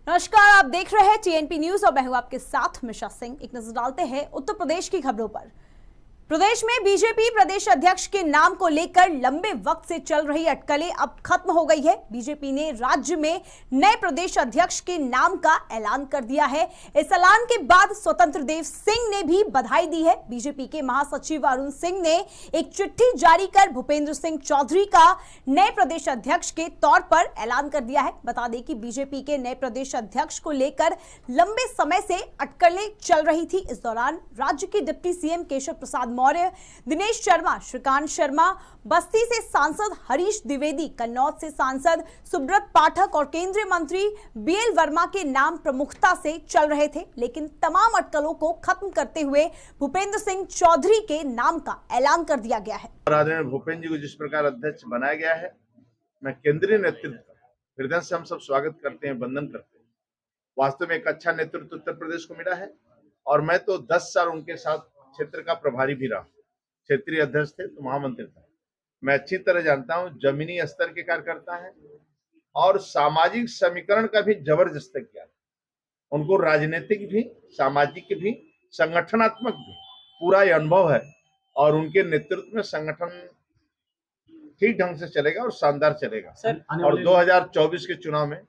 नमस्कार, आप देख रहे हैं टीएनपी न्यूज और मैं हूं आपके साथ मिशा सिंह। एक नजर डालते हैं उत्तर प्रदेश की खबरों पर। प्रदेश में बीजेपी प्रदेश अध्यक्ष के नाम को लेकर लंबे वक्त से चल रही अटकलें अब खत्म हो गई है। बीजेपी ने राज्य में नए प्रदेश अध्यक्ष के नाम का ऐलान कर दिया है। इस ऐलान के बाद स्वतंत्र देव सिंह ने भी बधाई दी है। बीजेपी के महासचिव अरुण सिंह ने एक चिट्ठी जारी कर भूपेंद्र सिंह चौधरी का नए प्रदेश अध्यक्ष के तौर पर ऐलान कर दिया है। बता दें कि बीजेपी के नए प्रदेश अध्यक्ष को लेकर लंबे समय से अटकलें चल रही थी। इस दौरान राज्य के डिप्टी सीएम केशव प्रसाद मौर्य, दिनेश शर्मा, श्रीकांत शर्मा, बस्ती से सांसद हरीश द्विवेदी, कन्नौज से सांसद सुब्रत पाठक और केंद्रीय मंत्री बीएल वर्मा के नाम प्रमुखता से चल रहे थे। लेकिन तमाम अटकलों को खत्म करते हुए भूपेंद्र सिंह चौधरी के नाम का ऐलान कर दिया गया है। आदरणीय भूपेंद्र जी को जिस प्रकार अध्यक्ष बनाया गया है, मैं केंद्रीय नेतृत्व का हृदय से हम सब स्वागत करते हैं, वंदन करते हैं। वास्तव में एक अच्छा नेतृत्व उत्तर प्रदेश को मिला है और मैं तो 10 साल उनके साथ क्षेत्र का प्रभारी भी रहा। क्षेत्रीय अध्यक्ष थे तो महामंत्री था। मैं अच्छी तरह जानता हूं जमीनी स्तर के कार्यकर्ता है और सामाजिक समीकरण का भी जबरदस्त किया। उनको राजनीतिक भी, सामाजिक भी, संगठनात्मक भी पूरा अनुभव है और उनके नेतृत्व में संगठन ठीक ढंग से चलेगा और शानदार चलेगा। और 2024 के चुनाव में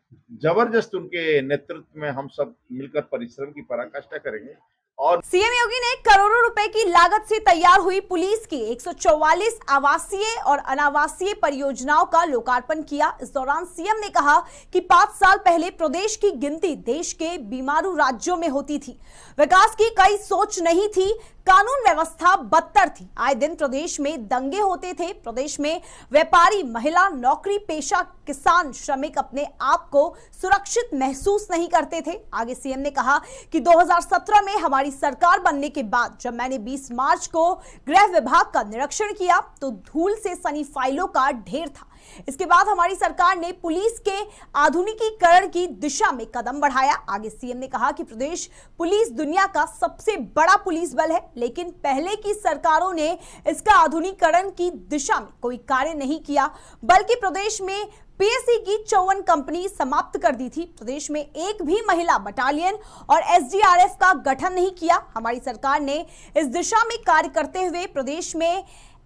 जबरदस्त उनके नेतृत्व में हम सब मिलकर परिश्रम की पराकाष्ठा करेंगे। और सीएम योगी ने करोड़ों रुपए की लागत से तैयार हुई पुलिस की 144 आवासीय और अनावासीय परियोजनाओं का लोकार्पण किया। इस दौरान सीएम ने कहा कि 5 साल पहले प्रदेश की गिनती देश के बीमारू राज्यों में होती थी। विकास की कई सोच नहीं थी, कानून व्यवस्था बदतर थी। आए दिन प्रदेश में दंगे होते थे। प्रदेश में व्यापारी, महिला, नौकरी पेशा, किसान, श्रमिक अपने आप को सुरक्षित महसूस नहीं करते थे। आगे सीएम ने कहा कि 2017 में हमारी सरकार बनने के बाद जब मैंने 20 मार्च को गृह विभाग का निरीक्षण किया तो धूल से सनी फाइलों का ढेर था। इसके बाद हमारी सरकार ने पुलिस के आधुनिकीकरण की दिशा में कदम बढ़ाया। आगे सीएम ने कहा कि प्रदेश पुलिस दुनिया का सबसे बड़ा पुलिस बल है, लेकिन पहले की सरकारों ने इसका आधुनिकीकरण की दिशा में कोई कार्य नहीं किया, बल्कि प्रदेश में पीएससी की 54 कंपनी समाप्त कर दी थी। प्रदेश में एक भी महिला बटालियन और एसडीआरएफ का गठन नहीं किया। हमारी सरकार ने इस दिशा में कार्य करते हुए प्रदेश में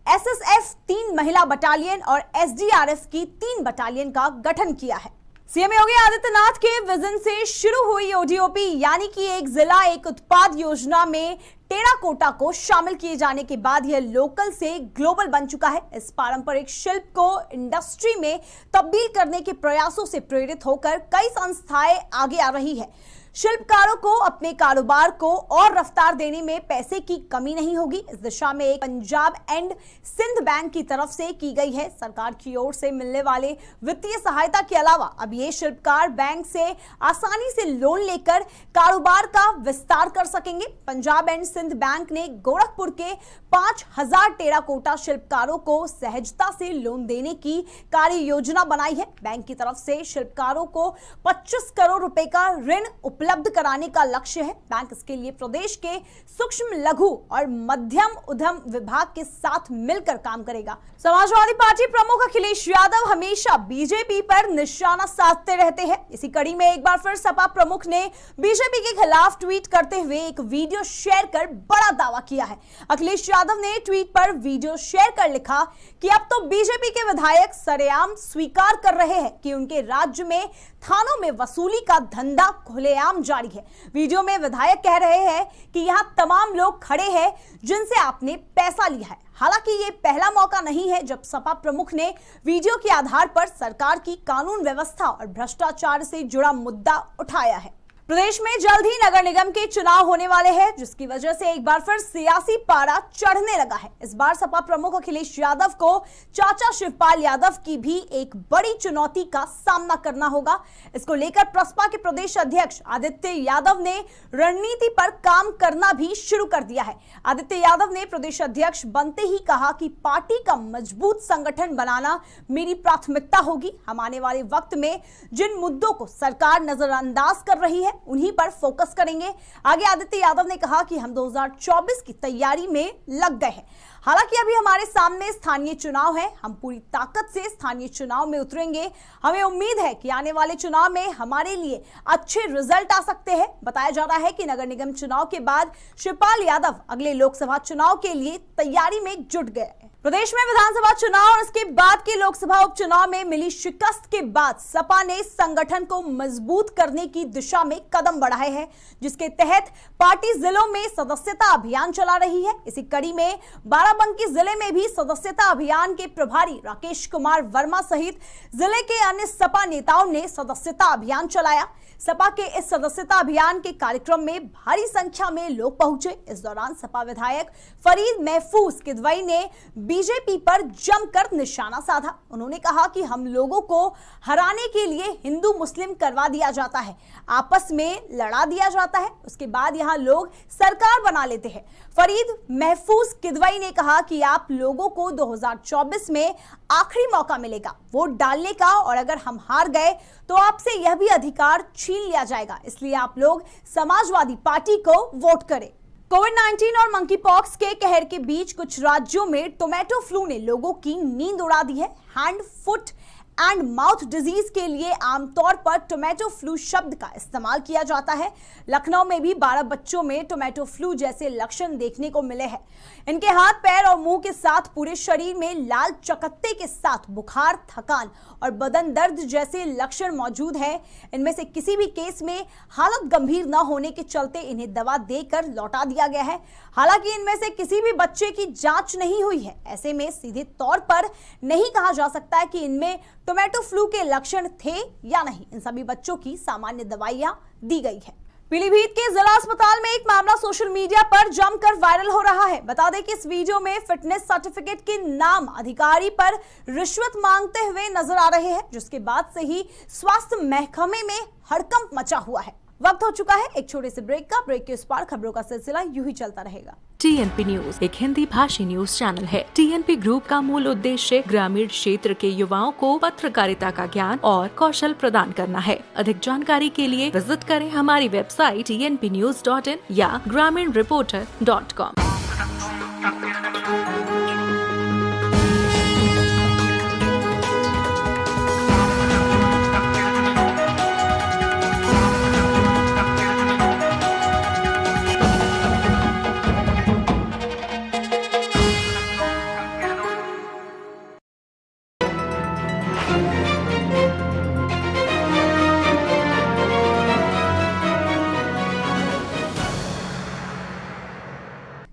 एसएसएफ 3 महिला बटालियन और एसडीआरएफ की 3 बटालियन का गठन किया है। सीएम योगी आदित्यनाथ के विजन से शुरू हुई ओडीओपी यानी कि एक जिला एक उत्पाद योजना में टेराकोटा को शामिल किए जाने के बाद यह लोकल से ग्लोबल बन चुका है। इस पारंपरिक शिल्प को इंडस्ट्री में तब्दील करने के प्रयासों से प्रेरित होकर कई संस्थाएं आगे आ रही है। शिल्पकारों को अपने कारोबार को और रफ्तार देने में पैसे की कमी नहीं होगी। इस दिशा में एक पंजाब एंड सिंध बैंक की तरफ से की गई है। सरकार की ओर से मिलने वाले वित्तीय सहायता के अलावा अब ये शिल्पकार बैंक से आसानी से लोन लेकर कारोबार का विस्तार कर सकेंगे। पंजाब एंड सिंध बैंक ने गोरखपुर के 5000 टेराकोटा शिल्पकारों को सहजता से लोन देने की कार्य योजना बनाई है। बैंक की तरफ से शिल्पकारों को 25 करोड़ रुपए का ऋण उपलब्ध कराने का लक्ष्य है। बैंक इसके लिए प्रदेश के सूक्ष्म, लघु और मध्यम उद्यम विभाग के साथ मिलकर काम करेगा। समाजवादी पार्टी प्रमुख अखिलेश यादव हमेशा बीजेपी पर निशाना साधते रहते हैं। इसी कड़ी में एक बार फिर सपा प्रमुख ने बीजेपी के खिलाफ ट्वीट करते हुए एक वीडियो शेयर कर बड़ा दावा किया है। अखिलेश यादव ने ट्वीट पर वीडियो शेयर कर लिखा कि अब तो बीजेपी के विधायक सरेआम स्वीकार कर रहे हैं कि उनके राज्य में थानों में वसूली का धंधा खुलेआम जारी है। वीडियो में विधायक कह रहे हैं कि यहां तमाम लोग खड़े हैं जिनसे आपने पैसा लिया है। हालांकि ये पहला मौका नहीं है जब सपा प्रमुख ने वीडियो के आधार पर सरकार की कानून व्यवस्था और भ्रष्टाचार से जुड़ा मुद्दा उठाया है। प्रदेश में जल्द ही नगर निगम के चुनाव होने वाले हैं, जिसकी वजह से एक बार फिर सियासी पारा चढ़ने लगा है। इस बार सपा प्रमुख अखिलेश यादव को चाचा शिवपाल यादव की भी एक बड़ी चुनौती का सामना करना होगा। इसको लेकर प्रसपा के प्रदेश अध्यक्ष आदित्य यादव ने रणनीति पर काम करना भी शुरू कर दिया है। आदित्य यादव ने प्रदेश अध्यक्ष बनते ही कहा कि पार्टी का मजबूत संगठन बनाना मेरी प्राथमिकता होगी। हम आने वाले वक्त में जिन मुद्दों को सरकार नजरअंदाज कर रही है है उन्हीं पर फोकस करेंगे। आगे आदित्य यादव ने कहा कि हम 2024 की तैयारी में लग गए हैं। हालांकि अभी हमारे सामने स्थानीय चुनाव है, हम पूरी ताकत से स्थानीय चुनाव में उतरेंगे। हमें उम्मीद है कि आने वाले चुनाव में हमारे लिए अच्छे रिजल्ट आ सकते हैं। बताया जा रहा है कि नगर निगम चुनाव के बाद शिवपाल यादव अगले लोकसभा चुनाव के लिए तैयारी में जुट गए। प्रदेश में विधानसभा चुनाव और उसके बाद के लोकसभा उपचुनाव में मिली शिकस्त के बाद सपा ने संगठन को मजबूत करने की दिशा में कदम बढ़ाए हैं, जिसके तहत पार्टी जिलों में सदस्यता अभियान चला रही है। इसी कड़ी में बाराबंकी जिले में भी सदस्यता अभियान के प्रभारी राकेश कुमार वर्मा सहित जिले के अन्य सपा नेताओं ने सदस्यता अभियान चलाया। सपा के इस सदस्यता अभियान के कार्यक्रम में भारी संख्या में लोग पहुंचे। इस दौरान सपा विधायक फरीद महफूज किदवई ने बीजेपी पर जमकर निशाना साधा। उन्होंने कहा कि हम लोगों को हराने के लिए हिंदू मुस्लिम करवा दिया जाता है, आपस में लड़ा दिया जाता है, उसके बाद यहां लोग सरकार बना लेते हैं। फरीद महफूज किदवई ने कहा कि आप लोगों को 2024 में आखिरी मौका मिलेगा वोट डालने का, और अगर हम हार गए तो आपसे यह भी अधिकार छीन लिया जाएगा, इसलिए आप लोग समाजवादी पार्टी को वोट करें। कोविड-19 और मंकी पॉक्स के कहर के बीच कुछ राज्यों में टोमेटो फ्लू ने लोगों की नींद उड़ा दी है। Hand, foot and mouth disease के लिए आमतौर पर टोमेटो फ्लू शब्द का इस्तेमाल किया जाता है। लखनऊ में भी 12 बच्चों में टोमेटो फ्लू जैसे लक्षण देखने को मिले हैं। इनके हाथ, पैर और मुंह के साथ पूरे शरीर में लाल चकत्ते के साथ बुखार, थकान और बदन दर्द जैसे लक्षण मौजूद हैं। इनमें से किसी भी केस में हालत गंभीर न होने के चलते इन्हें दवा देकर लौटा दिया गया है। हालांकि इनमें से किसी भी बच्चे की जांच नहीं हुई है। ऐसे में सीधे तौर पर नहीं कहा जा सकता है कि इनमें टोमेटो फ्लू के लक्षण थे या नहीं। इन सभी बच्चों की सामान्य दवाइयां दी गई है। पीलीभीत के जिला अस्पताल में एक मामला सोशल मीडिया पर जमकर वायरल हो रहा है। बता दें कि इस वीडियो में फिटनेस सर्टिफिकेट के नाम अधिकारी पर रिश्वत मांगते हुए नजर आ रहे हैं, जिसके बाद से ही स्वास्थ्य महकमे में हड़कंप मचा हुआ है। वक्त हो चुका है एक छोटे से ब्रेक का। ब्रेक के उस पार खबरों का सिलसिला यूं ही चलता रहेगा। TNP न्यूज एक हिंदी भाषी न्यूज चैनल है। TNP ग्रुप का मूल उद्देश्य ग्रामीण क्षेत्र के युवाओं को पत्रकारिता का ज्ञान और कौशल प्रदान करना है। अधिक जानकारी के लिए विजिट करें हमारी वेबसाइट tnpnews.in या graminreporter.com।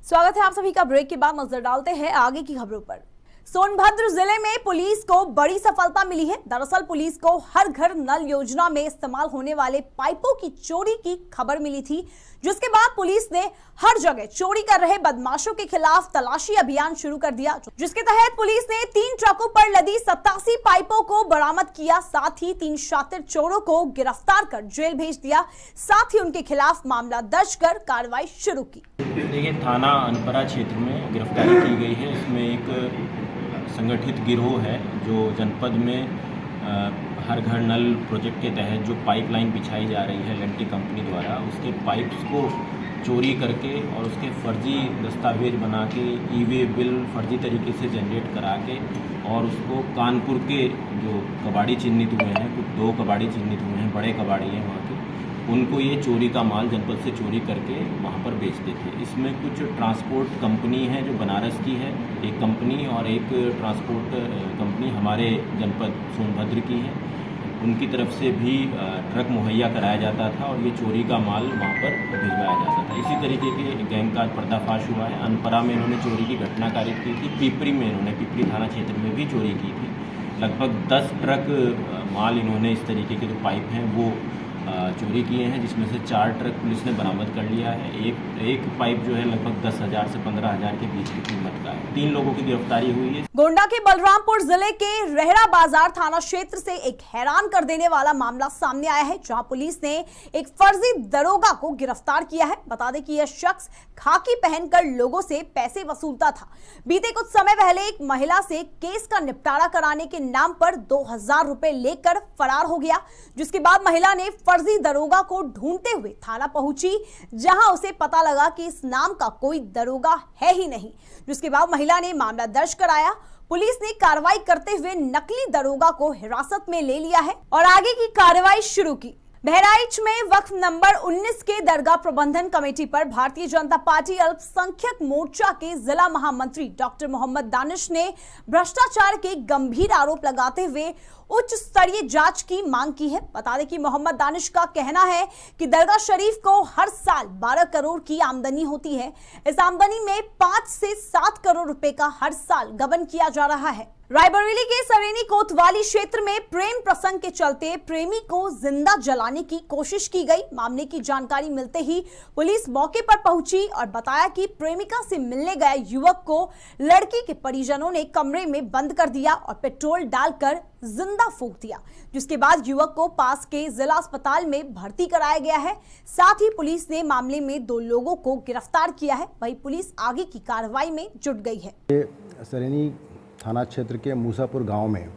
स्वागत है आप सभी का। ब्रेक के बाद नजर डालते हैं आगे की खबरों पर। सोनभद्र जिले में पुलिस को बड़ी सफलता मिली है। दरअसल पुलिस को हर घर नल योजना में इस्तेमाल होने वाले पाइपों की चोरी की खबर मिली थी, जिसके बाद पुलिस ने हर जगह चोरी कर रहे बदमाशों के खिलाफ तलाशी अभियान शुरू कर दिया, जिसके तहत पुलिस ने 3 ट्रकों पर लदी 87 पाइपों को बरामद किया। साथ ही 3 शातिर चोरों को गिरफ्तार कर जेल भेज दिया। साथ ही उनके खिलाफ मामला दर्ज कर कार्रवाई शुरू की। देखिए, थाना अनपरा क्षेत्र में गिरफ्तारी की गई है। इसमें एक संगठित गिरोह है जो जनपद में हर घर नल प्रोजेक्ट के तहत जो पाइपलाइन बिछाई जा रही है एल&टी कंपनी द्वारा, उसके पाइप्स को चोरी करके और उसके फर्जी दस्तावेज बना के ई-वे बिल फर्जी तरीके से जनरेट करा के और उसको कानपुर के जो कबाड़ी चिन्हित हुए हैं, कुछ 2 कबाड़ी चिन्हित हुए हैं, बड़े कबाड़ी हैं वहाँ के, उनको ये चोरी का माल जनपद से चोरी करके वहाँ पर बेचते थे। इसमें कुछ ट्रांसपोर्ट कंपनी है जो बनारस की है एक कंपनी, और एक ट्रांसपोर्ट कंपनी हमारे जनपद सोनभद्र की है। उनकी तरफ से भी ट्रक मुहैया कराया जाता था और ये चोरी का माल वहाँ पर भिजवाया जाता था। इसी तरीके के गैंग का पर्दाफाश हुआ है। अनपरा में इन्होंने चोरी की घटना कारित की थी। पिपरी में इन्होंने, पिपरी थाना क्षेत्र में भी चोरी की थी। लगभग 10 ट्रक माल इन्होंने इस तरीके के जो पाइप हैं वो चोरी किए हैं, जिसमें से 4 ट्रक पुलिस ने बरामद कर लिया है। एक पाइप जो है लगभग 10,000 से 15,000 के बीच की कीमत का है। 3 लोगों की गिरफ्तारी हुई है। गोंडा के बलरामपुर जिले के रेहड़ा बाजार थाना क्षेत्र से एक हैरान कर देने वाला मामला सामने आया है, जहां पुलिस ने एक फर्जी दरोगा को गिरफ्तार किया है। बता दें कि यह शख्स खाकी पहनकर लोगों से पैसे वसूलता था। बीते कुछ समय पहले एक महिला से केस का निपटारा कराने के नाम पर 2,000 रुपए लेकर फरार हो गया, जिसके बाद महिला ने फर्जी दरोगा को ढूंढते हुए थाना पहुंची, जहां उसे पता लगा कि इस नाम का कोई दरोगा है ही नहीं। जिसके बाद महिला ने मामला दर्ज कराया। पुलिस ने कार्रवाई करते हुए नकली दरोगा को हिरासत में ले लिया है और आगे की कार्रवाई शुरू की। बहराइच में वक्फ नंबर 19 के दरगाह प्रबंधन कमेटी पर भारतीय जनता पार्टी अल्पसंख्यक मोर्चा के जिला महामंत्री डॉक्टर मोहम्मद दानिश ने भ्रष्टाचार के गंभीर आरोप लगाते हुए उच्च स्तरीय जांच की मांग की है। बता दें कि मोहम्मद दानिश का कहना है कि दरगाह शरीफ को हर साल 12 करोड़ की आमदनी होती है। इस आमदनी में 5 से 7 करोड़ रुपए का हर साल गबन किया जा रहा है। रायबरेली के सरेनी कोतवाली क्षेत्र में प्रेम प्रसंग के चलते प्रेमी को जिंदा जलाने की कोशिश की गई। मामले की जानकारी मिलते ही पुलिस मौके पर पहुंची और बताया कि प्रेमिका से मिलने गए युवक को लड़की के परिजनों ने कमरे में बंद कर दिया और पेट्रोल डालकर जिंदा फूंक दिया, जिसके बाद युवक को पास के जिला अस्पताल में भर्ती कराया गया है। साथ ही पुलिस ने मामले में 2 लोगों को गिरफ्तार किया है। वहीं पुलिस आगे की कार्रवाई में जुट गई है। सरेनी थाना क्षेत्र के मूसापुर गांव में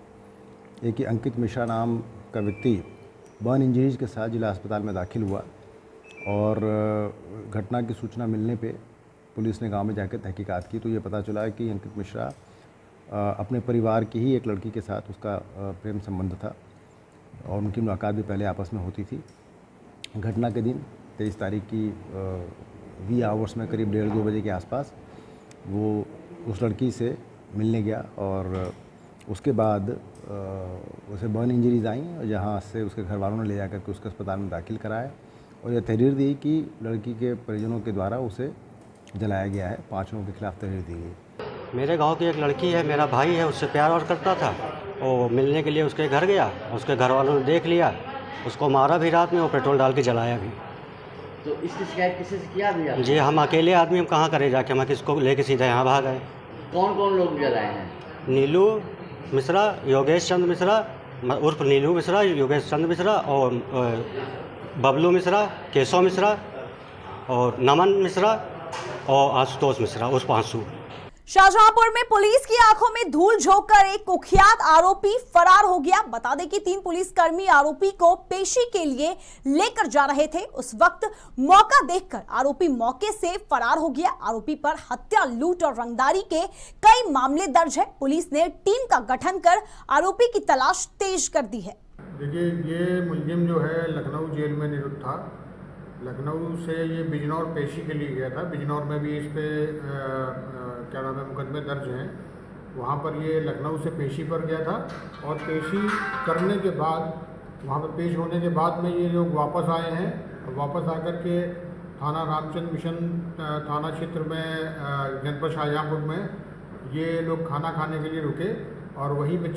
एक ही अंकित मिश्रा नाम का व्यक्ति बर्न इंजरीज के साथ जिला अस्पताल में दाखिल हुआ और घटना की सूचना मिलने पे पुलिस ने गांव में जाकर तहकीकात की तो ये पता चला कि अंकित मिश्रा अपने परिवार की ही एक लड़की के साथ उसका प्रेम संबंध था और उनकी मुलाकात भी पहले आपस में होती थी। घटना के दिन 23 तारीख की वी आवर्स में करीब 1:30-2 बजे के आसपास वो उस लड़की से मिलने गया और उसके बाद उसे बर्न इंजरीज आई और जहाँ से उसके घर वालों ने ले जाकर के उसके अस्पताल में दाखिल कराया और यह तहरीर दी कि लड़की के परिजनों के द्वारा उसे जलाया गया है। 5 लोगों के खिलाफ तहरीर दी गई। मेरे गांव की एक लड़की है, मेरा भाई है, उससे प्यार और करता था। वो मिलने के लिए उसके घर गया, उसके घर वालों ने देख लिया, उसको मारा भी रात में, वो पेट्रोल डाल के जलाया भी। तो इसकी शिकायत किसी से किया भी आपने? जी हम अकेले आदमी, हम कहाँ करें जाके, हम किसको लेके सीधा यहाँ भाग आए। कौन कौन लोग जलाए हैं? नीलू मिश्रा, योगेश चंद्र मिश्रा उर्फ नीलू मिश्रा, योगेश चंद्र मिश्रा और बबलू मिश्रा, केशव मिश्रा और नमन मिश्रा और आशुतोष मिश्रा उर्फ आंसू। शाहजहांपुर में पुलिस की आंखों में धूल झोंककर एक कुख्यात आरोपी फरार हो गया। बता दें कि 3 पुलिसकर्मी आरोपी को पेशी के लिए लेकर जा रहे थे। उस वक्त मौका देखकर आरोपी मौके से फरार हो गया। आरोपी पर हत्या, लूट और रंगदारी के कई मामले दर्ज है। पुलिस ने टीम का गठन कर आरोपी की तलाश तेज कर दी है। देखिए, ये मुलजिम जो है लखनऊ जेल में निरुद्ध था। लखनऊ से ये बिजनौर पेशी के लिए गया था। बिजनौर में भी इस पे क्या नाम है, मुकदमे दर्ज हैं। वहाँ पर ये लखनऊ से पेशी पर गया था और पेशी करने के बाद, वहाँ पर पेश होने के बाद में ये लोग वापस आए हैं। वापस आकर के थाना रामचंद्र मिशन थाना क्षेत्र में जनपद शाहजहांपुर में ये लोग खाना खाने के लिए रुके और वहीं पे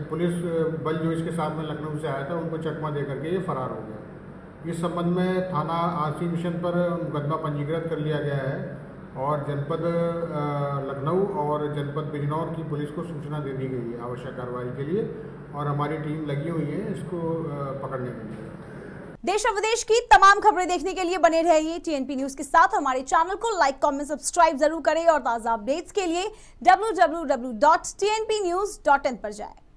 पुलिस बल जो इसके साथ में लखनऊ से आया था उनको चकमा दे करके ये फरार हो गया। इस संबंध में थाना आरसी मिशन पर मुकदमा पंजीकृत कर लिया गया है और जनपद लखनऊ और जनपद बिजनौर की पुलिस को सूचना दे दी गई है आवश्यक कार्रवाई के लिए और हमारी टीम लगी हुई है इसको पकड़ने के लिए। देश और विदेश की तमाम खबरें देखने के लिए बने रहिए टीएनपी न्यूज के साथ। हमारे चैनल को लाइक, कमेंट, सब्सक्राइब जरूर करें और ताजा अपडेट्स के लिए www.tnpnews.in पर जाएं।